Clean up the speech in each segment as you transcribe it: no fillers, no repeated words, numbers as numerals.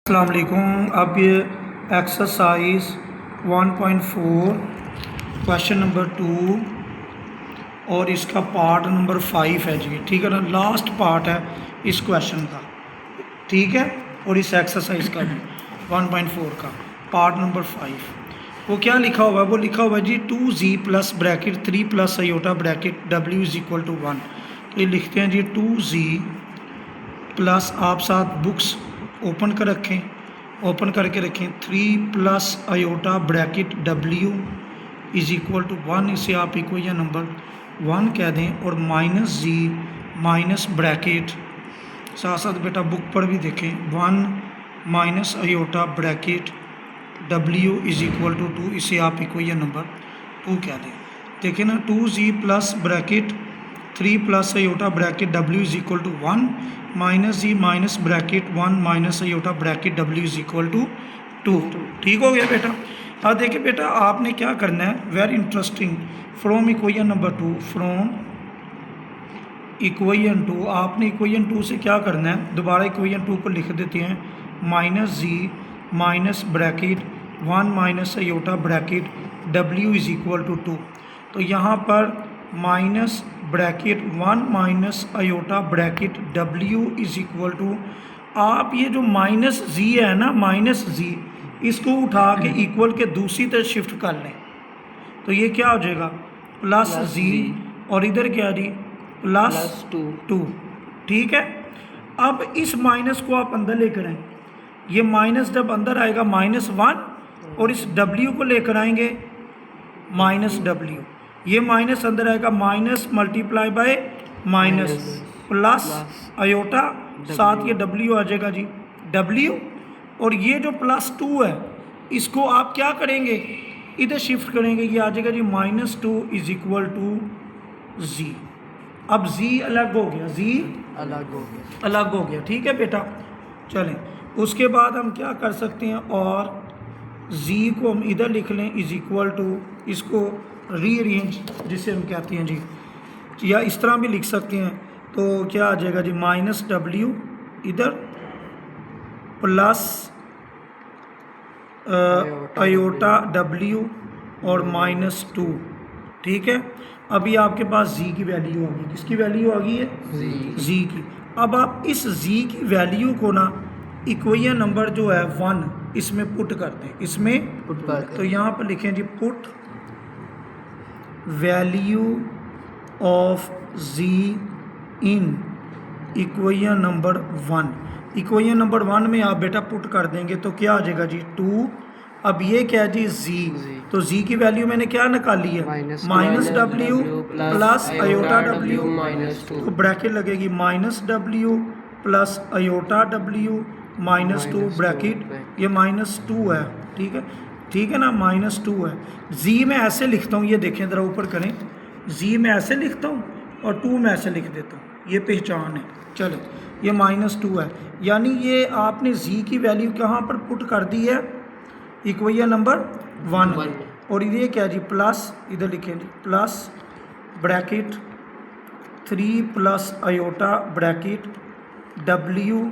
अस्सलाम वालेकुम। अब ये एक्सरसाइज 1.4 क्वेश्चन नंबर 2 और इसका पार्ट नंबर 5 है जी, ठीक है ना। लास्ट पार्ट है इस क्वेश्चन का, ठीक है। और इस एक्सरसाइज का भी 1.4 का पार्ट नंबर 5 वो क्या लिखा हुआ है, वो लिखा हुआ है जी 2z plus bracket 3 plus iota bracket w is equal to 1। तो ये लिखते हैं जी 2z प्लस, आप साथ बुक्स ओपन कर रखें, ओपन करके रखें, 3 plus iota bracket w is equal to 1। इसे आप इक्वेशन नंबर 1 कह दें। और माइनस z माइनस ब्रैकेट, साथ साथ बेटा बुक पर भी देखें, 1 minus iota bracket w is equal to 2। इसे आप इक्वेशन नंबर 2 कह दें। देखें ना, 2z plus bracket 3 plus iota bracket w is equal to 1 minus जी minus bracket 1 minus iota bracket w is equal to 2। ठीक हो गया बेटा। अब देखिए बेटा, आपने क्या करना है, very interesting, from equation number 2, from equation 2 आपने इक्वेशन 2 से क्या करना है, दोबारा इक्वेशन 2 को लिख देते हैं, माइनस जी minus bracket 1 minus iota bracket w is equal to 2। तो यहाँ पर minus bracket 1 minus iota bracket w is equal to, आप ये जो माइनस z है ना, माइनस z, इसको उठा के इक्वल के दूसरी तरफ शिफ्ट कर लें। तो ये क्या हो जाएगा, प्लस z, और इधर क्या जी, प्लस 2। ठीक है। अब इस माइनस को आप अंदर लेकर आए, ये माइनस जब अंदर आएगा -1, और इस w को लेकर आएंगे माइनस w, ये माइनस अंदर आएगा, minus multiply by minus plus iota, साथ ये w आ जाएगा जी w, और ये जो +2 है इसको आप क्या करेंगे, इधर शिफ्ट करेंगे, ये आ जाएगा जी -2 इज इक्वल टू z। अब z अलग हो गया, z अलग हो गया, ठीक है बेटा। चलें, उसके बाद हम क्या कर सकते हैं, और z को हम इधर लिख लें इज इक्वल टू, इसको रीअरेंज जिसे हम कहते हैं जी, या इस तरह भी लिख सकते हैं। तो क्या आ जाएगा जी, -w इधर प्लस आयोटा w और -2। ठीक है। अभी आपके पास z की वैल्यू आ गई, किसकी वैल्यू आ गई है, z की। अब आप इस z की वैल्यू को ना इक्वेशन नंबर जो है 1 इसमें पुट करते हैं, इसमें पुट करते। तो यहाँ पर लिखें जी, put value of z in equation number 1। Equation number 1 में आप बेटा पुट कर देंगे तो क्या आ जाएगा जी 2। अब ये क्या है जी z, तो z की वैल्यू मैंने क्या निकाली है, -w प्लस आयोटा w, तो ब्रैकेट लगेगी -w plus iota w -2 bracket, ये -2 है, ठीक है, ठीक है ना, -2 है। z में ऐसे लिखता हूँ, ये देखें ज़रा ऊपर करें, z में ऐसे लिखता हूँ और 2 में ऐसे लिख देता हूँ, ये पहचान है। चलो, ये -2 है, यानी ये आपने z की वैल्यू कहाँ पर पुट कर दी है, इक्वेशन नंबर 1 में। और ये क्या जी, प्लस, इधर लिखें जी, plus bracket 3 plus iota bracket w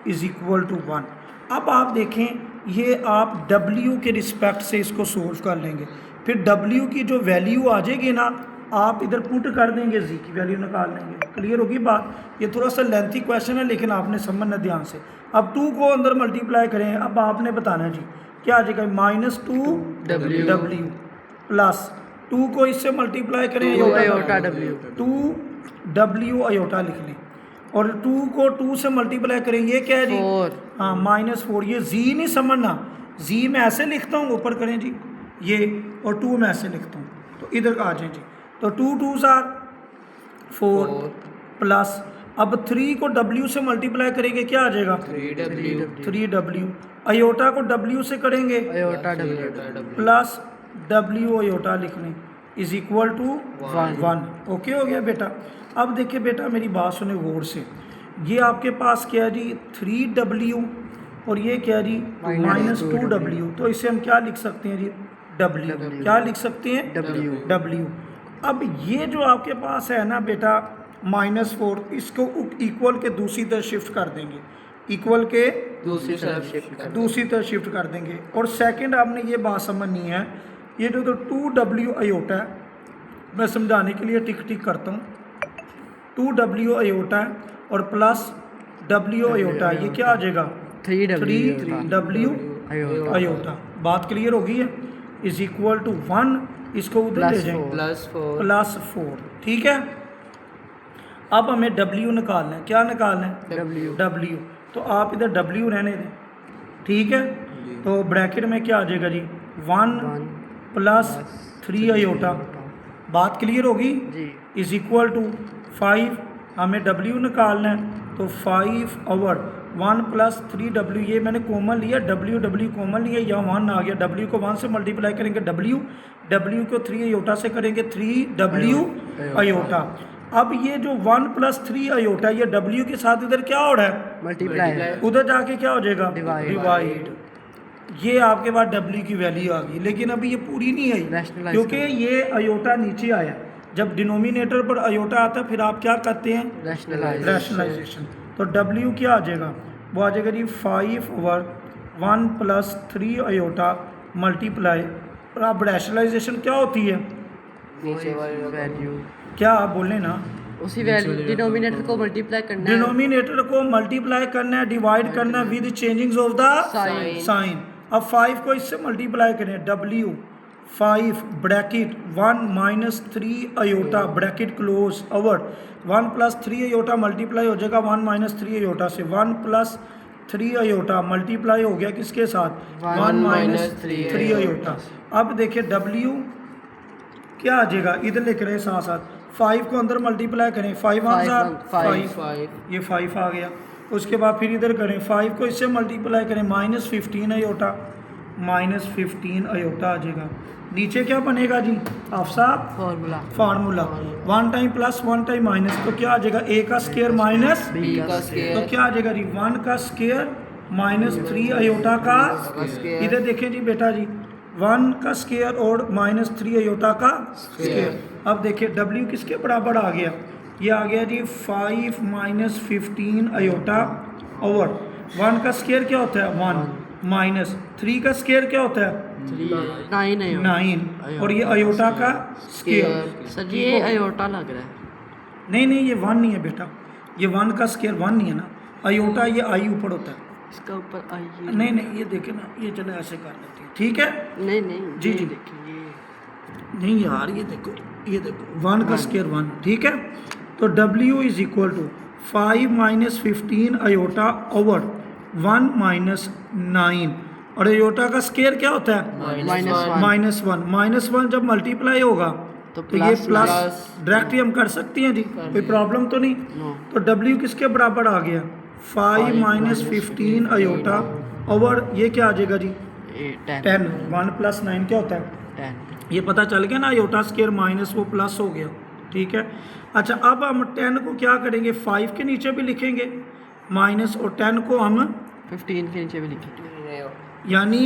is equal to 1। अब आप देखें, ये आप w के रिस्पेक्ट से इसको सोल्व कर लेंगे, फिर w की जो वैल्यू आ जाएगी ना, आप इधर पुट कर देंगे, z की वैल्यू निकाल लेंगे। क्लियर होगी बात। ये थोड़ा सा लेंथी क्वेश्चन है, लेकिन आपने समझना ध्यान से। अब 2 को अंदर मल्टीप्लाई करें, अब आपने बताना है जी क्या आ जाएगा, -2 w प्लस 2 को इससे मल्टीप्लाई करें, 2 w आयोटा लिख लें, और 2 को 2 से मल्टीप्लाई करें, ये क्या है जी, हाँ -4। ये z नहीं समझना, z में ऐसे लिखता हूँ, ऊपर करें जी ये, और 2 में ऐसे लिखता हूँ, तो इधर आ जाए जी, तो 2 2s are 4 प्लस, अब 3 को w से मल्टीप्लाई करेंगे, क्या आ जाएगा 3w, आयोटा को w से करेंगे प्लस w आयोटा लिख लें इज इक्वल टू 1। ओके हो गया बेटा। अब देखिए बेटा, मेरी बात सुने गौर से, ये आपके पास क्या है जी 3w, और ये क्या है जी -2w, तो इसे हम क्या लिख सकते हैं जी, w, क्या लिख सकते हैं, w। अब ये जो आपके पास है ना बेटा -4, इसको इक्वल के दूसरी तरफ शिफ्ट कर देंगे, इक्वल के दूसरी तरफ शिफ्ट कर दूसरी तरफ शिफ्ट कर देंगे। और सेकंड आपने ये बात समझनी है, ये जो तो 2W आयोटा है, मैं समझाने के लिए टिक टिक करता हूँ। 2W आयोटा है और प्लस W आयोटा है, ये क्या आ जाएगा 3W आयोटा। बात क्लियर होगी है, इज इक्वल टू 1, इसको उधर ले जाएंगे +4, ठीक है। अब हमें W निकालना है, क्या निकालना है W, तो आप इधर W रहने दें, ठीक है। तो ब्रैकेट में क्या आ जाएगा जी 1 + 3 आयोटा। बात क्लियर होगी, इज इक्वल टू 5, हमें W निकालना है, तो 5 ओवर 1 + 3W, ये मैंने कॉमन लिया, W कॉमन लिया, यहाँ 1 आ गया, W को 1 से मल्टीप्लाई करेंगे W को 3 आयोटा से करेंगे 3W आयोटा। अब ये जो 1 + 3 आयोटा, ये W के साथ इधर क्या हो रहा है मल्टीप्लाई, उधर जाके क्या हो जाएगा Divide। डिवाइड। ये आपके पास W की वैल्यू आ गई, लेकिन अभी ये पूरी नहीं आई क्योंकि ये आयोटा नीचे आया। जब डिनोमिनेटर पर आयोटा आता है फिर आप क्या करते हैं रैशनलाइजेशन। तो W क्या आ जाएगा, वो आ जाएगा जी 5 ओवर 1 + 3 आयोटा मल्टीप्लाई, और आप रैशनलाइजेशन क्या होती है, नीचे वैल्यू, क्या आप बोले ना, उसी वैल्यू डिनोमिनेटर को मल्टीप्लाई करना है, डिनोमिनेटर को मल्टीप्लाई करना है, डिवाइड करना है with changing of the sign. अब 5 को इससे मल्टीप्लाई करें, W 5 ब्रैकेट 1 - 3 iota bracket close over 1 + 3 iota multiply हो जाएगा 1 - 3 आयोटा से, 1 + 3 आयोटा मल्टीप्लाई हो गया किसके साथ 1 - 3 आयोटा। अब देखिए W क्या आ जाएगा, इधर लिख रहे हैं साथ साथ, 5 को अंदर मल्टीप्लाई करें, 5 5, ये 5 आ गया। उसके बाद फिर इधर करें, 5 को इससे मल्टीप्लाई करें, -15 आयोटा, -15 आयोटा आ जाएगा। नीचे क्या बनेगा जी साहब formula 1 time plus 1 time minus, तो क्या आ जाएगा A का स्क्वायर माइनस B का स्क्वायर, तो क्या आ जाएगा जी 1 का स्क्वायर -3 आयोटा का स्क्वायर। इधर देखें जी बेटा जी, 1 का स्क्वायर और -3 आयोटा का स्क्वायर। अब देखिए W किसके बराबर आ गया, ये आ गया जी 5 - 15 आयोटा ओवर 1 का स्क्वायर क्या होता है 1 माइनस 3 का स्क्वायर क्या होता है 9 और ये आयोटा का स्क्वायर। सर जी ये आयोटा लग रहा है, नहीं ये 1 नहीं है बेटा, ये 1 का स्क्वायर 1 नहीं है ना, आयोटा ये आई ऊपर होता है। इसका ऊपर आइए, नहीं ये देखे ना, ये चलो ऐसे कर लेते हैं, ठीक है। नहीं जी ये जी देखिए, नहीं यार ये देखो 1 का स्क्वायर 1, ठीक है। तो W is equal to 5 - 15 iota over 1 - 9 और आयोटा का स्क्वायर क्या होता है -1 जब मल्टीप्लाई होगा तो तो ये प्लस डायरेक्ट हम कर सकते हैं जी, कोई प्रॉब्लम तो नहीं। तो W किसके बराबर आ गया 5 - 15 आयोटा ओवर ये क्या आ जाएगा जी 10, 1 + 9 क्या होता है 10। ये पता चल गया ना, आयोटा स्क्वायर माइनस वो प्लस हो गया, ठीक है। अच्छा अब हम 10 को क्या करेंगे 5 के नीचे भी लिखेंगे माइनस, और 10 को हम 15 के नीचे भी लिखेंगे, यानी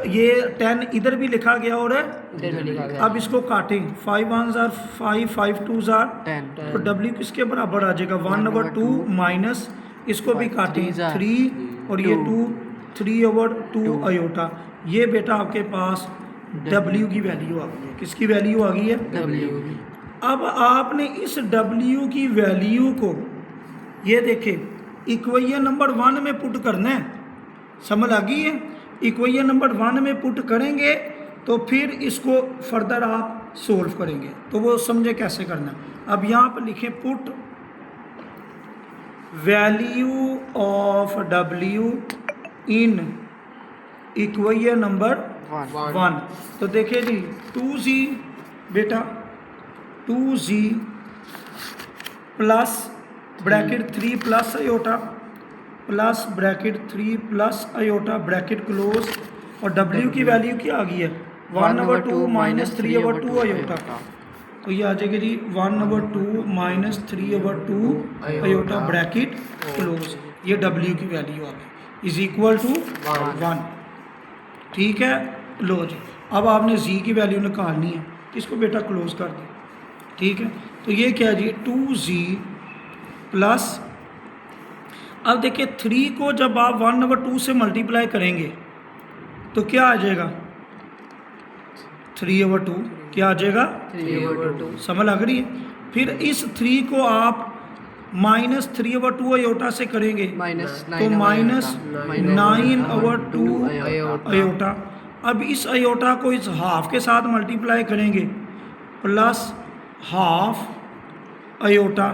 ये 10 इधर भी लिखा गया और इधर भी लिखा गया। अब इसको काटें 5 1 ज़ार 5 5 2 ज़ार 10 तो W किसके बराबर आ जाएगा 1/2 माइनस इसको भी काटें 3 और ये 2 3/2 आयोटा। ये बेटा आपके पास W की वैल्यू आ गई है, किसकी वैल्यू आ गई है W। अब आपने इस W की वैल्यू को ये देखें इक्वेशन नंबर 1 में पुट करना है, समझ आ गई है। इक्वेशन नंबर 1 में पुट करेंगे तो फिर इसको फर्दर आप सोल्व करेंगे, तो वो समझे कैसे करना है। अब यहाँ पर लिखें put value of W in equation number 1। तो देखिए जी 2Z बेटा 2Z plus bracket 3 plus iota plus bracket 3 plus iota bracket close, और W की वैल्यू क्या आ गई है 1/2 माइनस 3/2 आयोटा। तो ये आ जाएगा जी 1/2 माइनस 3/2 आयोटा ब्रैकेट क्लोज, ये W की वैल्यू आ गई इज इक्वल टू 1, ठीक है। लो जी अब आपने Z की वैल्यू निकालनी है, इसको बेटा क्लोज कर दो, ठीक है। तो ये क्या है जी 2Z प्लस अब देखिए 3 को जब आप 1/2 से मल्टीप्लाई करेंगे तो क्या आ जाएगा 3/2 क्या आ जाएगा 3/2 समझ लग रही है। फिर इस 3 को आप -3/2 अयोटा से करेंगे माइनस तो -9/2 अयोटा। अयोटा। अब इस अयोटा को इस हाफ के साथ मल्टीप्लाई करेंगे प्लस हाफ अयोटा।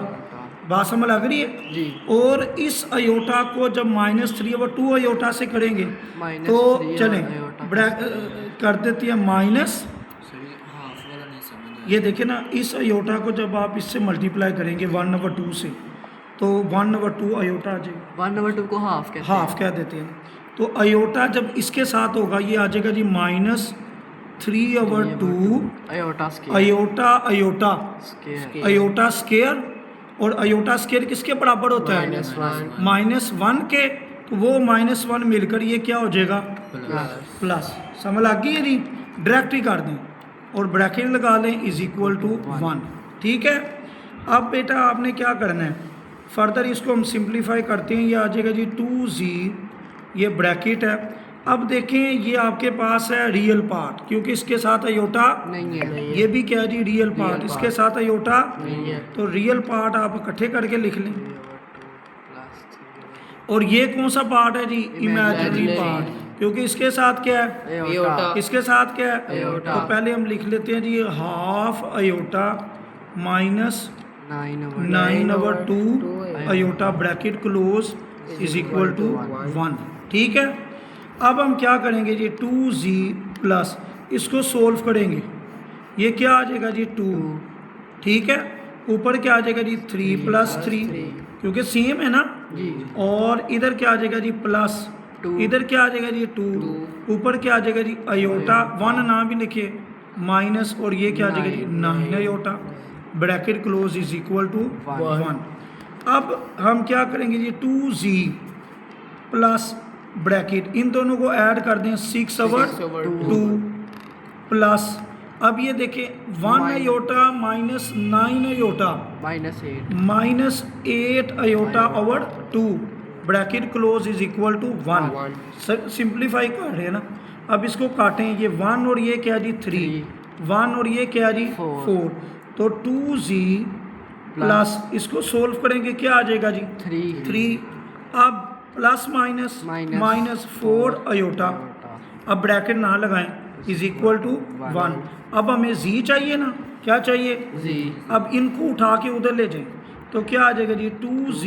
बात समझ लग रही है। जी। और इस अयोटा को जब -3/2 अयोटा से करेंगे माइनस तो 3 चलें अयोटा। कर देती है माइनस। ये देखिए ना, इस अयोटा को जब आप इससे मल्टीप्लाई करेंगे 1/2 से तो 1/2 अयोटा आ जाएगा। 1/2 को हाफ कहते हैं। हाफ कह देते हैं। तो अयोटा जब इसके साथ होगा ये आ जाएगा जी -3/2 iota square. Iota iota square. Iota square. और अयोटा स्केयर किसके बराबर होता है -1 -1 के। तो वो -1 मिलकर ये क्या हो जाएगा प्लस। समझ लग गई है जी। डायरेक्ट ही कर दें और ब्रैकेट लगा लें =1। ठीक है। अब बेटा आपने क्या करना है, फर्दर इसको हम सिंप्लीफाई करते हैं। ये आ जाएगा जी 2z, ये ब्रैकेट है। अब देखें ये आपके पास है रियल पार्ट, क्योंकि इसके साथ अयोटा नहीं है। ये भी क्या है जी रियल पार्ट, इसके साथ अयोटा नहीं है। तो रियल पार्ट आप इकट्ठे करके लिख लें। और ये कौन सा पार्ट है जी इमेजिनरी Imaginary। पार्ट, क्योंकि इसके साथ क्या है अयोटा। इसके साथ क्या है अयोटा। तो पहले हम लिख लेते हैं जी half iota minus 9/2 iota bracket close =1। ठीक है। अब हम क्या करेंगे जी 2z प्लस इसको सोल्व करेंगे, ये क्या आ जाएगा जी 2। ठीक है। ऊपर क्या आ जाएगा जी 3 + 3 क्योंकि सेम है ना। जी। और इधर क्या आ जाएगा जी प्लस, 2। इधर क्या आ जाएगा जी 2। ऊपर क्या आ जाएगा जी अयोटा 1 ना भी लिखे माइनस, और ये क्या आ जाएगा जी 9 अयोटा ब्रैकेट क्लोज =1। अब हम क्या करेंगे जी 2z प्लस ब्रैकेट इन दोनों को ऐड कर दें 6/2 प्लस। अब ये देखें 1 अयोटा -9 अयोटा -8 -8 अयोटा/2 ब्रैकेट क्लोज =1। सिंप्लीफाई कर रहे हैं ना। अब इसको काटें, ये 1 और ये क्या जी 3, 1 और ये क्या जी 4। तो 2z प्लस इसको सोल्व करेंगे क्या आ जाएगा जी 3। अब प्लस माइनस 4 अयोटा। अब ब्रैकेट ना लगाएं =1। अब हमें z चाहिए ना, क्या चाहिए जी। अब इनको उठा के उधर ले जाएं तो क्या आ जाएगा जी 2z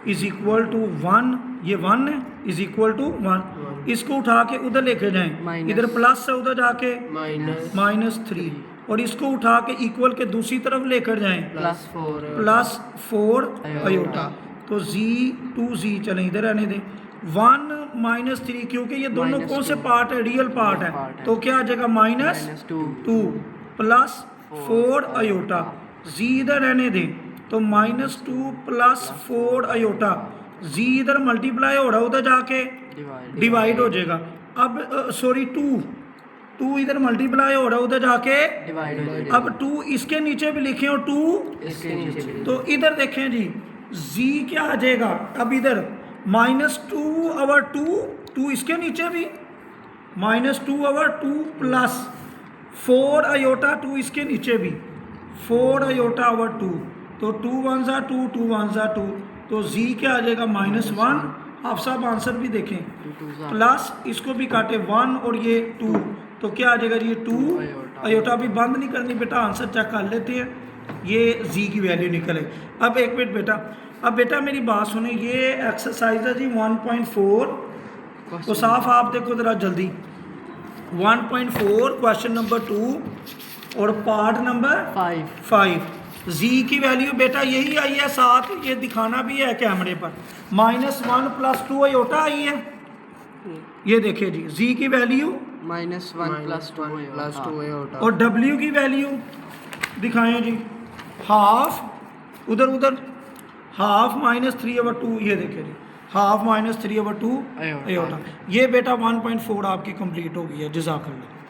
=1, ये 1 है =1। इसको उठा के उधर लेके जाएं, माइनस। इधर प्लस है उधर जाके -3 -3, और इसको उठा के इक्वल के दूसरी तरफ लेकर जाएं +4 अयोटा। तो z चलें इधर आने दें 1 -3, क्योंकि ये दोनों कौन से पार्ट है रियल पार्ट है। तो क्या आ जाएगा -2 प्लस 4 अयोटा। z इधर रहने दें तो -2 प्लस 4 अयोटा। z इधर मल्टीप्लाई हो रहा है उधर जाके डिवाइड हो जाएगा। अब सॉरी 2 इधर मल्टीप्लाई हो रहा है उधर जाके डिवाइड हो जाएगा। अब 2 इसके नीचे भी लिखे और 2 इसके नीचे तो इधर देखें जी z क्या आ जाएगा। अब इधर -2/2, 2 इसके नीचे भी -2/2 प्लस 4 अयोटा, 2 इसके नीचे भी 4 अयोटा/2। तो 2 1 ज़ा 2, 2 1 ज़ा 2, तो z क्या आ जाएगा -1। आप सब आंसर भी देखें प्लस इसको भी काटे 1 और ये 2, तो क्या आ जाएगा जी 2 अयोटा। भी बंद नहीं करनी बेटा, आंसर चेक कर लेते हैं। ये z की वैल्यू निकले। अब एक मिनट बेटा, अब बेटा मेरी बात सुने, ये एक्सरसाइज है जी 1.4। तो साफ आप देखो ज़रा जल्दी 1.4 क्वेश्चन नंबर 2 और पार्ट नंबर 5। z की वैल्यू बेटा यही आई है, साथ ये दिखाना भी है कैमरे पर -1 + 2 अयोटा आई है। ये देखिए जी z की वैल्यू -1 + 2 अयोटा। और w की वैल्यू दिखाएं जी हाफ उधर हाफ -3/2। ये देखिए जी हाफ -3/2 अयोटा। ये बेटा 1.4 आपकी कंप्लीट हो गई है। जज़ाकल्लाह।